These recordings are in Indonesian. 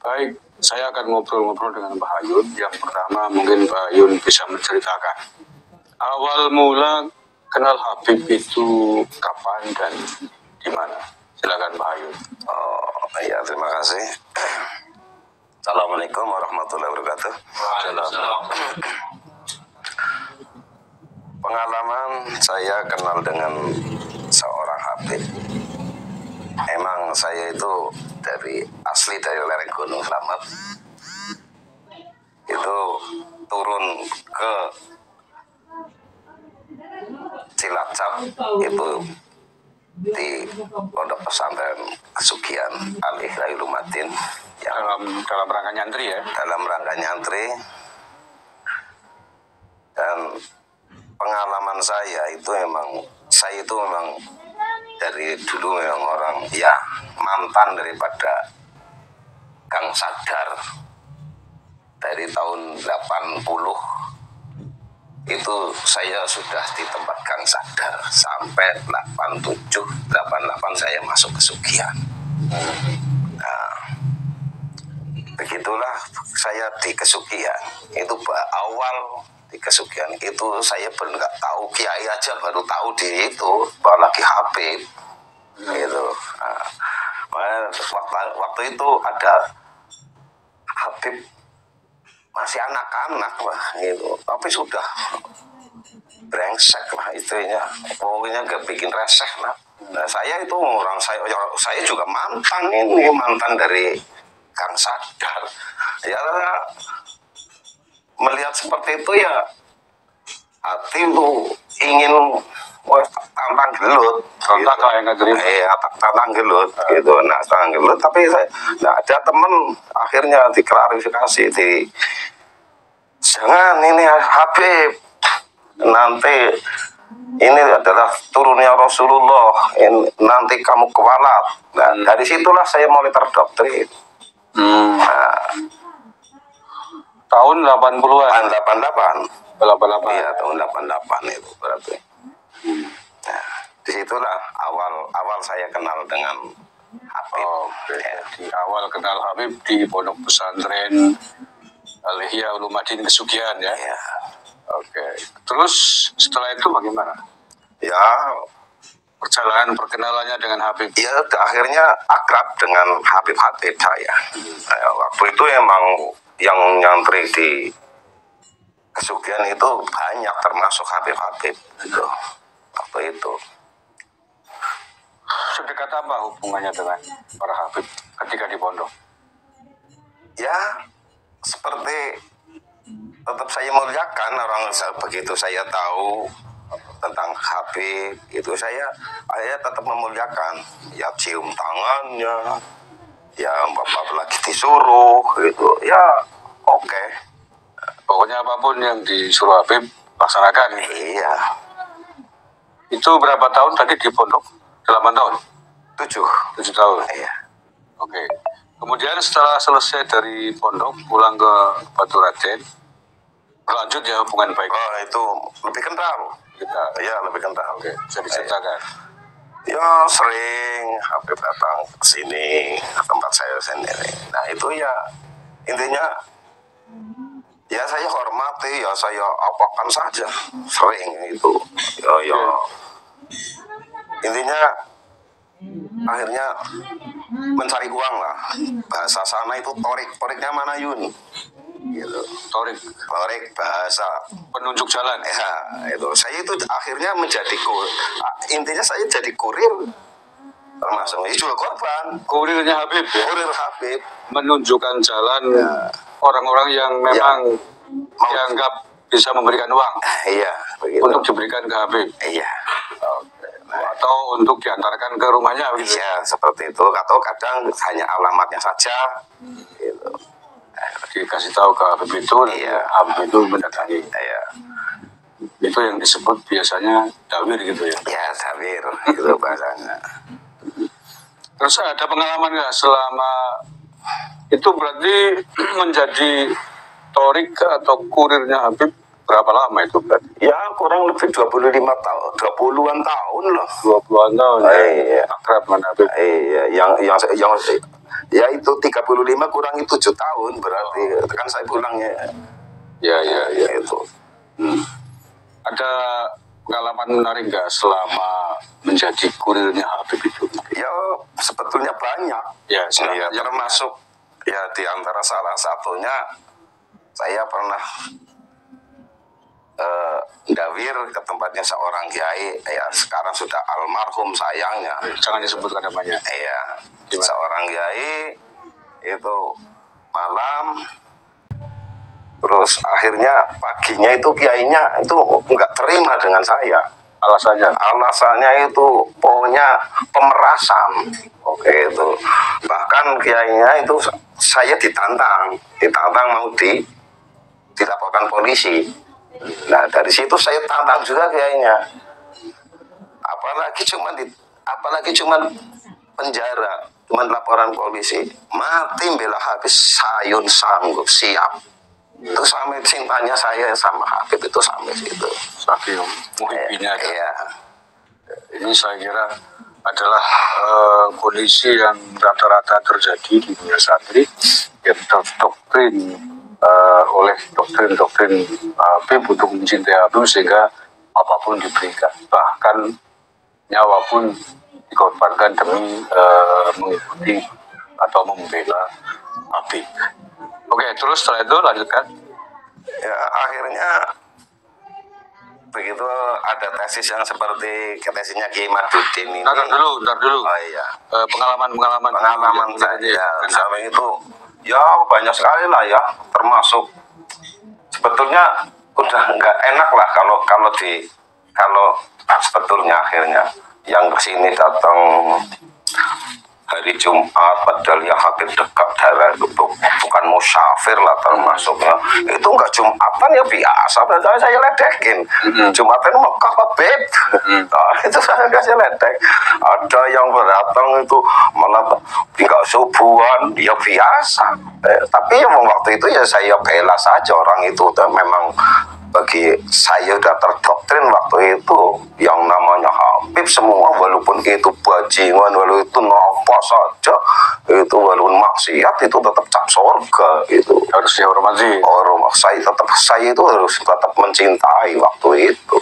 Baik, saya akan ngobrol-ngobrol dengan Pak Hayun. Yang pertama mungkin Pak Hayun bisa menceritakan awal mula kenal Habib itu kapan dan di mana. Silakan Pak Hayun. Oh iya, terima kasih. Assalamualaikum warahmatullahi wabarakatuh. Pengalaman saya kenal dengan seorang Habib. Emang saya itu asli dari lereng Gunung Slamet. Itu turun ke Cilacap itu di pondok pesantren Kesugihan Al-Ihya Ulumadin yang dalam rangka nyantri ya. Dalam rangka nyantri. Dan pengalaman saya itu memang dari dulu memang orang ya mantan daripada Kang Sadar. Dari tahun 80 itu saya sudah di tempat Kang Sadar sampai 87, 88 saya masuk Kesugihan. Nah, begitulah saya di Kesugihan. Itu awal di Kesugihan itu saya belum nggak tahu, kiai aja baru tahu di itu apalagi Habib gitu. Nah, waktu itu ada Habib masih anak-anak lah gitu, tapi sudah brengsek lah istrinya, pokoknya gak bikin reseh lah. Nah, saya itu saya juga mantan dari Kang Sadar. Ya melihat seperti itu ya hati itu ingin tantang gelut, tantang gelut gitu. Nah, tantang gelut, tapi ada temen akhirnya diklarifikasi jangan ini Habib, nanti ini adalah turunnya Rasulullah, nanti kamu kewalat. Nah, dari situlah saya mulai terdoktrin. Tahun 80-an. 88. Iya, tahun 88 itu berarti. Nah, disitulah awal saya kenal dengan Habib. Di awal kenal Habib di pondok pesantren Al-Ihya Ulumadin Kesugihan ya. Iya. Oke. Terus setelah itu bagaimana? Ya, perjalanan perkenalannya dengan Habib. Ya, akhirnya akrab dengan Habib-Habib saya. Nah, waktu itu emang yang nyantri di Kesugihan itu banyak, termasuk Habib-Habib gitu. Waktu itu. Sedekat apa hubungannya dengan para Habib ketika di pondok? Ya, seperti tetap saya muliakan orang. Begitu saya tahu tentang Habib itu saya tetap memuliakan. Ya cium tangannya, ya bapak lagi disuruh gitu, ya oke. Pokoknya apapun yang disuruh Habib laksanakan. Iya. Itu berapa tahun tadi di pondok? 8 tahun? 7 tahun? Iya. Oke. Kemudian setelah selesai dari pondok, pulang ke Batu Raden, berlanjut ya hubungan baik? Oh, itu lebih kental. Ya, lebih kental. Oke, bisa diceritakan? Ya, sering Habib datang ke sini, ke tempat saya sendiri. Nah, itu ya intinya ya saya hormati, ya saya apakan saja, sering itu. Ya. Intinya akhirnya mencari uang lah. Bahasa sana itu toriknya mana Yun? Gitu. Torik bahasa penunjuk jalan. Ya, itu saya itu akhirnya intinya saya jadi kurir, termasuk juga korban. Kurirnya Habib ya? Kurir Habib, menunjukkan jalan orang-orang yang memang dianggap bisa memberikan uang. Iya, begitu. Untuk diberikan ke Habib. Iya. Oke. Atau untuk diantarkan ke rumahnya begitu. Iya, seperti itu. Atau kadang hanya alamatnya saja gitu. Dikasih tahu ke Habib itu, Habib itu mendatangi. Iya. Itu yang disebut biasanya dawir gitu ya? Ya, dawir, itu bahasanya. Terus ada pengalaman nggak selama itu berarti menjadi torik atau kurirnya Habib berapa lama itu berarti? Ya kurang lebih 25 tahun, 20-an tahun loh. 20-an tahun. Iya. Akrab dengan Habib. Iya, Ya itu 35 kurangi 7 tahun berarti kan saya pulangnya. Ya. Itu. Ada pengalaman menarik nggak selama menjadi kurirnya Habib itu? Ya sebetulnya banyak. Ya, Ya, termasuk ya di antara salah satunya saya pernah dawir ke tempatnya seorang kiai, ya sekarang sudah almarhum sayangnya. Jangan disebutkan namanya. Iya, seorang kiai itu malam, terus akhirnya paginya itu kiainya itu nggak terima dengan saya. Alasannya itu pokoknya pemerasan. Oke itu. Bahkan kiainya itu saya ditantang mau dilaporkan polisi. Nah dari situ saya tantang juga kiainya. Apalagi cuman penjara, cuman laporan polisi. Mati bela Habib sayun sanggup siap. Itu sampai cintanya saya sama Habib itu sampai situ. Saking muhibbinya. Iya. Ini saya kira adalah kondisi yang rata-rata terjadi di dunia santri yang terdoktrin oleh doktrin Habib untuk mencintai Habib sehingga apapun diberikan, bahkan nyawa pun dikorbankan demi mengikuti atau membela Habib. Oke, terus setelah itu lanjutkan. Ya akhirnya begitu ada tesis yang seperti tesisnya Kiai Maduddin ini. Ntar dulu. Oh iya. Pengalaman saya sampai itu ya banyak sekali lah ya, termasuk sebetulnya udah nggak enak lah kalau sebetulnya akhirnya yang kesini datang hari Jumat padahal yang Habib dekat daerah itu bukan musafir lah termasuknya, itu nggak Jumatan ya biasa, padahal saya ledekin Jumatan Mekah Habib. Nah, itu saya kasih ledek. Ada yang datang itu malah tinggal subuhan ya biasa, tapi ya waktu itu ya saya bela saja orang itu. Dan memang bagi saya udah terdoktrin waktu itu yang namanya Habib semua, walaupun itu bajingan, walaupun itu nopo saja, itu walaupun maksiat itu tetap cap surga, itu harus dihormati. Saya itu harus tetap mencintai waktu itu.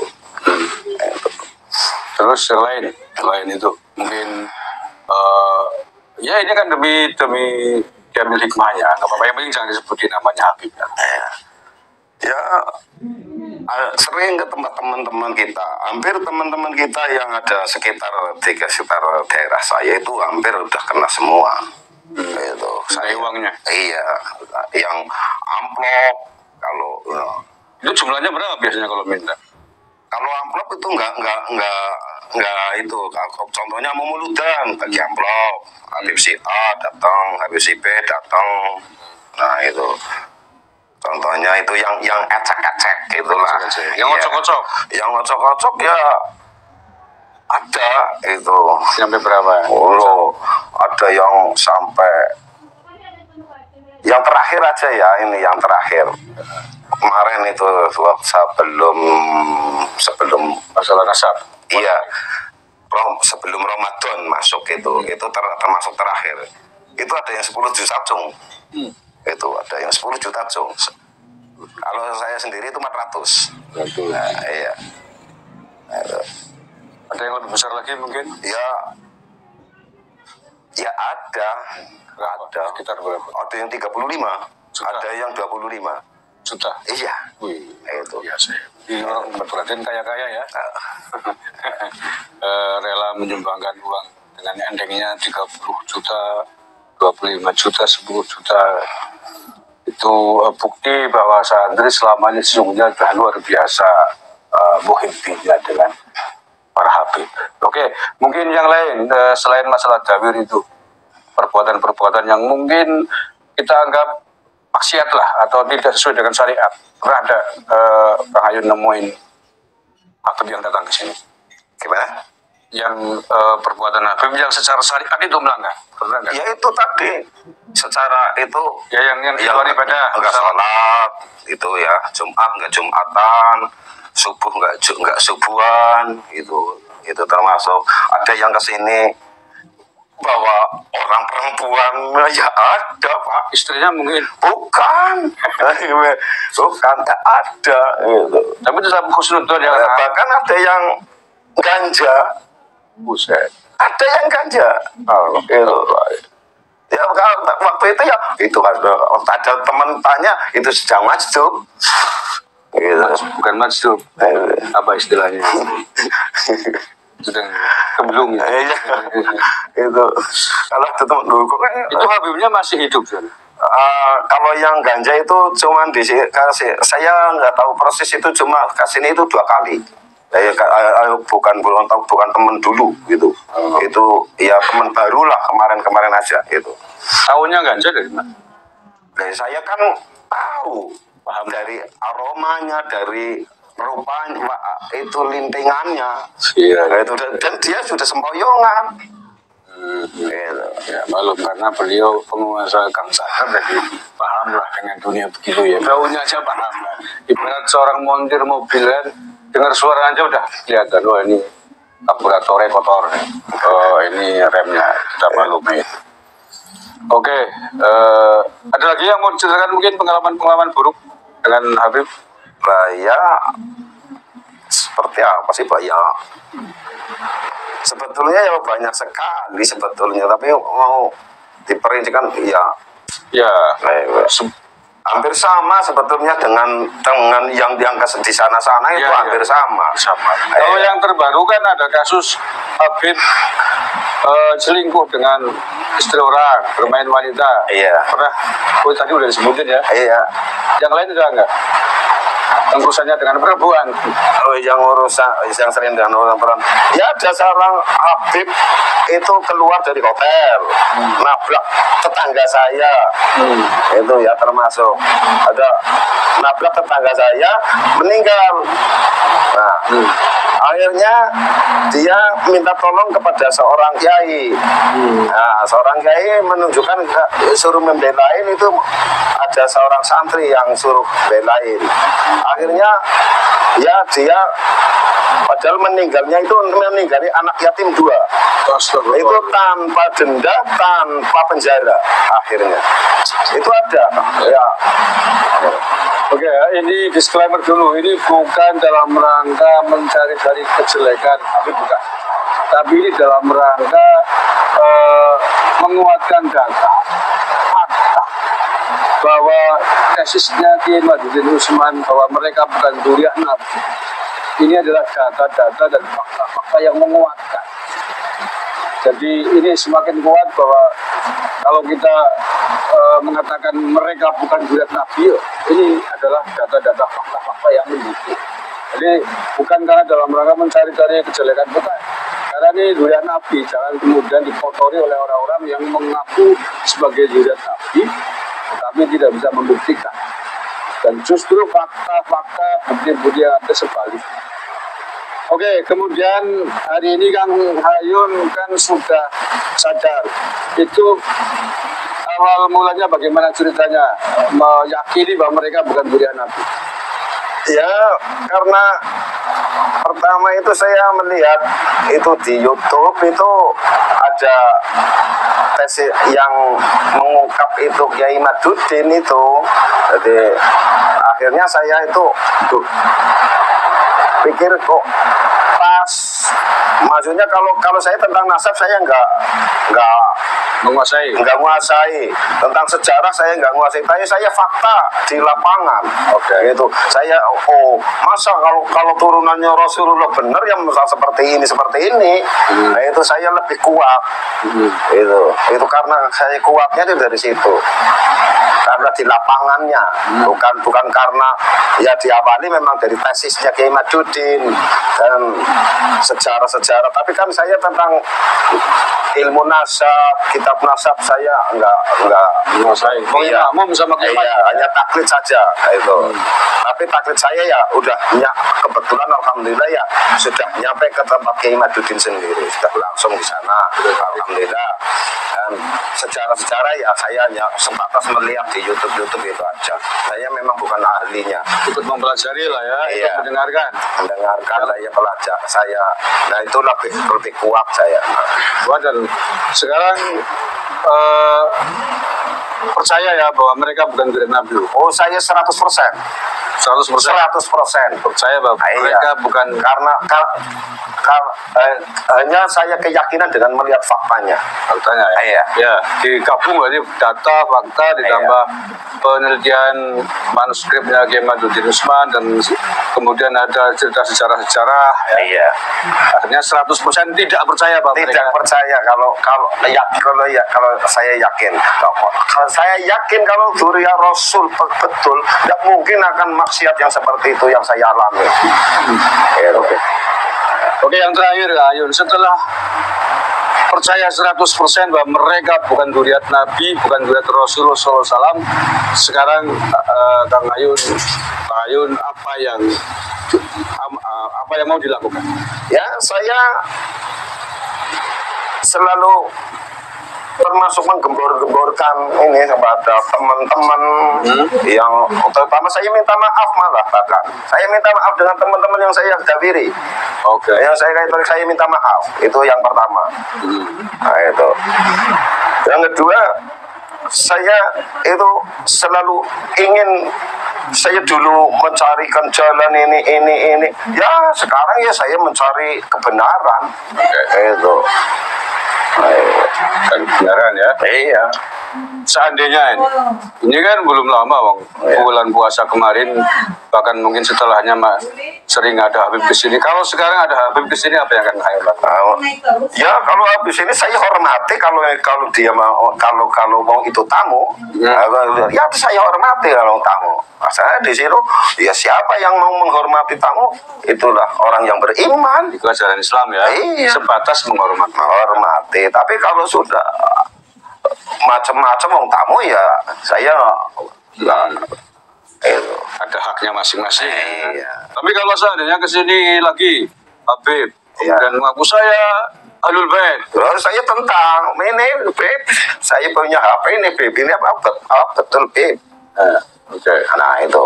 Terus selain itu mungkin ya ini kan demi diambil hikmahnya, nggak apa-apa, yang penting jangan disebutin namanya Habib ya sering ke tempat teman-teman kita, hampir teman-teman kita yang ada sekitar daerah saya itu hampir udah kena semua. Itu saya uangnya. Iya, yang amplop kalau itu jumlahnya berapa biasanya kalau minta? Kalau amplop itu enggak itu. Contohnya Mumuludan bagi amplop, Habib si A datang, Habib si B datang. Nah itu contohnya itu yang ecek-ecek gitulah. Yang ngocok-ngocok. Yang ngocok-ngocok ya ada itu. Sampai berapa? Oh, ada yang sampai yang terakhir aja ya, ini yang terakhir. Kemarin itu sebelum masalah nasab. Iya. Sebelum Ramadan masuk itu termasuk terakhir. Itu ada yang 10 juta cung. Itu ada yang 10 juta cung. Kalau saya sendiri itu 400. Nah, iya. Nah, itu. Ada yang lebih besar lagi mungkin? Ya ada. Sekitar berapa? Ada yang 35, ada yang 25 juta. Iya. Wih, itu biasa. Ini orang berperhatian kaya-kaya ya. Rela menyumbangkan uang dengan endingnya 30 juta, 25 juta, 10 juta. Itu bukti bahwa santri selama ini sesungguhnya sudah luar biasa muhibbinya dengan para Habib. Oke, mungkin yang lain selain masalah dawir itu, perbuatan-perbuatan yang mungkin kita anggap maksiat lah atau tidak sesuai dengan syariat. Pernah ada Bang Ayun nemuin Habib yang datang ke sini? Gimana? Yang perbuatan Habib yang secara syariat itu melanggar. Ya itu tadi secara itu ya yang luar ibadah, enggak sholat itu ya, Jumat enggak Jumatan, subuh enggak subuhan, itu termasuk. Ada yang kesini bahwa orang perempuan ya ada Pak. Istrinya mungkin. Bukan, bukan ada gitu. Tapi tetap khusnudon ya. Bahkan ada yang ganja, Buset. ada yang ganja. Oh, Gitu. Ya waktu itu ya itu ada teman tanya itu sedang masjid. Gitu. Bukan masjid. Apa istilahnya? Sedang kebelung ya. Iya. Itu kalau ada teman dulu Itu Habibnya masih hidup kan? kalau yang ganja itu cuman dikasih, saya nggak tahu proses itu, cuma kasih itu 2 kali. Bukan teman dulu gitu. Itu ya teman baru lah, kemarin aja itu. Tahunya ganja dari mana? Saya kan tahu, paham dari aromanya, dari rupanya, itu lintingannya. Iya. Itu dan dia sudah sempoyongan. Gitu. Ya malum karena beliau penguasa Gang Sahar, jadi paham lah dengan dunia begitu ya. Baunya aja paham lah. Ibarat seorang montir mobil kan, dengar suara aja udah kelihatan, oh ini karburatornya kotor, oh ini remnya, kita maklumi. Oke, ada lagi yang mau diceritakan mungkin pengalaman buruk dengan Habib? Nah ya seperti apa sih Pak ya? Sebetulnya ya banyak sekali sebetulnya, tapi mau diperincikan ya hampir sama sebetulnya dengan yang diangkat di sana itu hampir sama. Kalau yang terbaru kan ada kasus Habib selingkuh dengan istri orang, bermain wanita. Iya. Pernah? Oh tadi udah disebutin ya. Iya. Yang lain udah enggak? Yang urusannya dengan perempuan. Oh, yang sering dengan orang perempuan. Ya ada seorang Habib itu keluar dari hotel, nabrak tetangga saya. Itu ya termasuk. Ada nabrak tetangga saya, meninggal. Nah, akhirnya dia minta tolong kepada seorang kiai. Nah, seorang kiai menunjukkan suruh membelain, itu ada seorang santri yang suruh belain. Akhirnya ya dia padahal meninggalnya itu meninggali anak yatim 2. Itu tanpa denda, tanpa penjara akhirnya. Itu ada ya. Oke, ini disclaimer dulu. Ini bukan dalam rangka mencari-cari kejelekan, bukan. Tapi ini dalam rangka menguatkan data, fakta, bahwa tesisnya Kiai Maduddin Usman bahwa mereka bukan dzurriyyah Nabi. Ini adalah data-data dan fakta-fakta yang menguatkan. Jadi ini semakin kuat bahwa kalau kita mengatakan mereka bukan dzurriyyah Nabi, ini adalah data-data fakta-fakta yang mendukung. Jadi bukan karena dalam rangka mencari-cari kejelekan, bukan. Karena ini dzurriyyah Nabi, jangan kemudian dikotori oleh orang-orang yang mengaku sebagai dzurriyyah Nabi, tapi tidak bisa membuktikan. Dan justru fakta-fakta bukti-bukti yang ada sebaliknya. Oke, kemudian hari ini Kang Hayun kan sudah sadar. Itu awal mulanya bagaimana ceritanya meyakini bahwa mereka bukan dzurriyyah Nabi? Ya, karena pertama itu saya melihat itu di YouTube itu ada tes yang mengungkap itu Kiai Maduddin itu. Jadi akhirnya saya itu pikir kok pas, maksudnya kalau saya tentang nasab saya nggak menguasai tentang sejarah, saya nggak menguasai, tapi saya fakta di lapangan. Gitu saya masa kalau turunannya Rasulullah benar yang seperti ini nah, itu saya lebih kuat. Itu karena saya kuatnya dari situ, karena di lapangannya, bukan karena ya diawali memang dari tesisnya Kiai Maduddin dan sejarah-sejarah, tapi kan saya tentang ilmu nasab, kitab nasab saya enggak menguasai. Iya, sama iya, hanya taklid saja itu. Tapi taklid saya ya udah kebetulan alhamdulillah ya sudah nyampe ke tempat Kiai Maduddin sendiri, sudah langsung di sana alhamdulillah. Dan sejarah-sejarah ya saya hanya sebatas melihat di YouTube itu aja. Saya memang bukan ahli ahlinya. Ikut mempelajari lah ya, Iya. ikut mendengarkan. Mendengarkan, saya belajar, nah itu lebih kuat saya. Wah, dan sekarang percaya ya bahwa mereka bukan Grand Nabi. Oh, saya 100%. 100% percaya bahwa Iya. mereka bukan, Karena hanya saya keyakinan dengan melihat faktanya. faktanya ya. Iya. Ya, digabung berarti data, fakta ditambah penelitian manuskripnya Kiai Maduddin Usman dan kemudian ada cerita sejarah-sejarah ya. Iya. Akhirnya 100% tidak percaya bahwa Tidak mereka percaya kalau saya yakin. Kalau saya yakin kalau Dzurriyyah Rasul betul, tidak mungkin akan maksiat yang seperti itu yang saya alami. Oke. Oke, yang terakhir Ayun, setelah percaya 100% bahwa mereka bukan dzurriyyat Nabi, bukan dzurriyyat Rasulullah SAW, sekarang Kang Ayun, apa yang mau dilakukan? Ya, saya selalu termasuk menggembor-gemborkan ini kepada teman-teman yang terutama saya minta maaf, malah bahkan saya minta maaf dengan teman-teman yang saya dawiri. Oke. Yang saya minta maaf, itu yang pertama. Nah, itu yang kedua, saya itu selalu ingin, saya dulu mencarikan jalan ini ya, sekarang ya saya mencari kebenaran. Itu Kan beneran ya. iya. Seandainya ini kan belum lama Bang, bulan puasa kemarin, bahkan mungkin setelahnya sering ada Habib kesini. Kalau sekarang ada Habib kesini, apa yang akan Ayun lakukan? Ya, kalau habis ini saya hormati, kalau dia mau, kalau mau itu tamu, ya saya hormati kalau tamu. Saya di situ, ya siapa yang mau menghormati tamu, itulah orang yang beriman. Itu ajaran Islam ya. Iya. Sebatas menghormati. Menghormati. Tapi kalau sudah macam-macam orang tamu, ya saya itu Ada haknya masing-masing. Iya. Tapi kalau seandainya kesini lagi Habib, Iya. dan mengaku saya Ahlul Bait, saya tentang ini, Beb, saya punya HP ini, Beb, ini apa betul, Beb. Oke. Nah itu,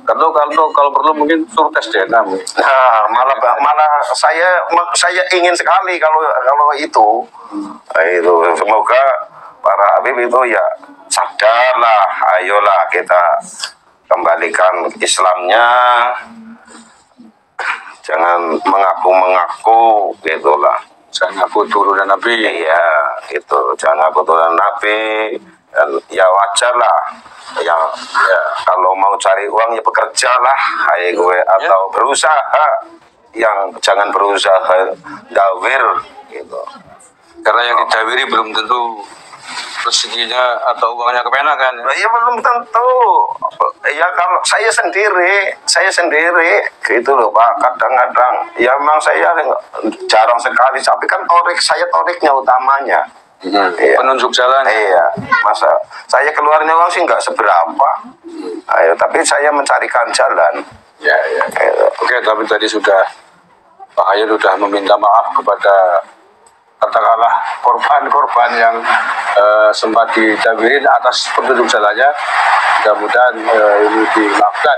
Kalau perlu mungkin suruh tes DNA. nah malah saya ingin sekali kalau itu, semoga para Habib itu ya sadarlah, ayolah kita kembalikan Islamnya, jangan mengaku gitulah. Jangan aku turunan Nabi. Iya, itu jangan aku turunan Nabi, dan ya wajar lah. Ya, kalau mau cari uang ya bekerja lah, gue atau berusaha. Yang jangan berusaha dawir gitu. Karena yang didawiri belum tentu rezekinya atau uangnya kepenakan. Ya belum tentu. Ya kalau saya sendiri gitu loh Pak. Kadang-kadang ya memang saya jarang sekali, tapi kan toriknya utamanya. Iya. Penunjuk jalan. Iya, masa saya keluarnya uang sih nggak seberapa. Ayo, tapi saya mencarikan jalan. Ya. Oke, tapi tadi Pak Ayun sudah meminta maaf kepada katakanlah korban-korban yang sempat didawirin atas petunjuk jalannya. Mudah-mudahan ini dimaafkan.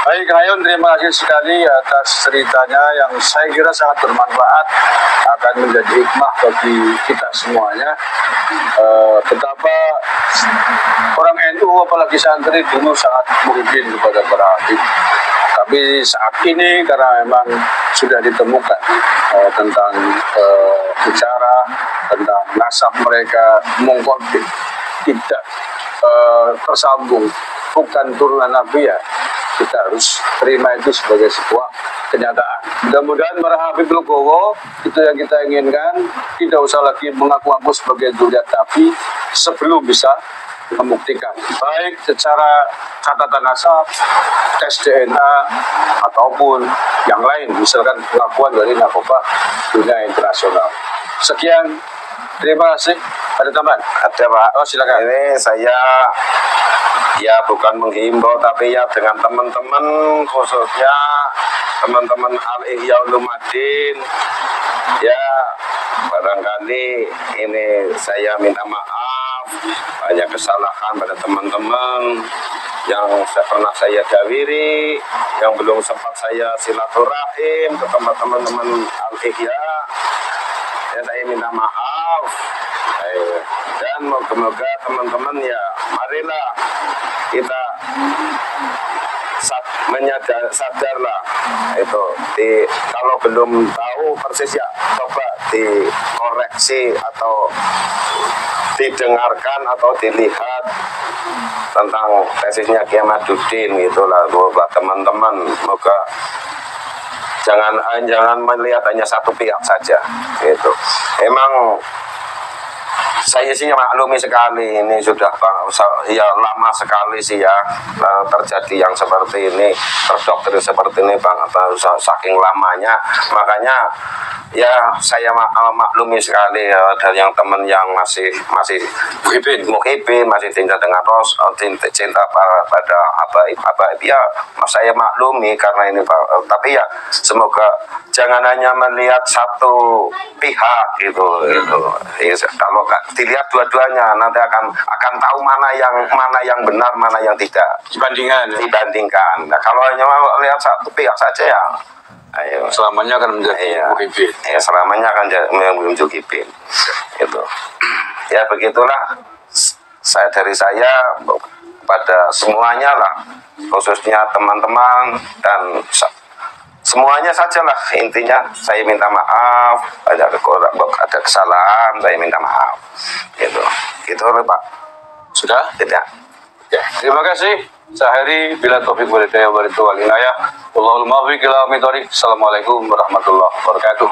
Baik, Ayun, terima kasih sekali atas ceritanya yang saya kira sangat bermanfaat, akan menjadi hikmah bagi kita semuanya. Betapa orang NU apalagi santri dulu sangat muhibin kepada para habib. Tapi saat ini karena memang sudah ditemukan tentang sejarah, tentang nasab mereka mengkonflik, tidak tersambung, bukan turunan Nabi, ya kita harus terima itu sebagai sebuah kenyataan. Mudah-mudahan para Habib Legowo itu yang kita inginkan, tidak usah lagi mengaku-ngaku sebagai dzurriyyat Nabi sebelum bisa membuktikan, baik secara catatan nasab, tes DNA, ataupun yang lain, misalkan pengakuan dari narkoba dunia internasional. Sekian, terima kasih. Ada tambahan? Ada Pak. Oh, silakan. Ini saya ya bukan menghimbau, tapi ya dengan teman-teman, khususnya teman-teman Al-Ihya Ulumuddin, ya barangkali ini saya minta maaf banyak kesalahan pada teman-teman, yang pernah saya gawiri, yang belum sempat saya silaturahim ke teman-teman Al-Ihya, ya saya minta maaf. Dan moga-moga teman-teman ya marilah kita sadarlah itu kalau belum tahu persis ya coba dikoreksi atau didengarkan atau dilihat tentang tesisnya Kiai Ahmaduddin gitulah buat teman-teman. Moga jangan melihat hanya satu pihak saja gitu. Emang saya sih maklumi sekali ini sudah ya lama sekali sih ya terjadi yang seperti ini, terdoktrin seperti ini Bang, saking lamanya. Makanya ya saya maklumi sekali ya, dari yang teman yang masih muhibin, masih cinta dengan cinta pada habaib ya saya maklumi karena ini Pak. Tapi ya semoga jangan hanya melihat satu pihak gitu. Ya, kalau dilihat dua-duanya nanti akan tahu mana yang benar, mana yang tidak. Dibandingkan. Nah, kalau hanya melihat satu pihak saja ya ayo selamanya akan menjadi muhibin. Ya, selamanya akan menjadi muhibin. Itu. Ya begitulah dari saya pada semuanya lah, khususnya teman-teman dan semuanya sajalah, intinya saya minta maaf, ada kesalahan saya minta maaf gitu Pak. Sudah? Tidak. Ya, terima kasih Sahari, bila taufik walhidayah wal inayah. Wallahul muwaffiq ila aqwamit thoriq. Assalamualaikum warahmatullahi wabarakatuh.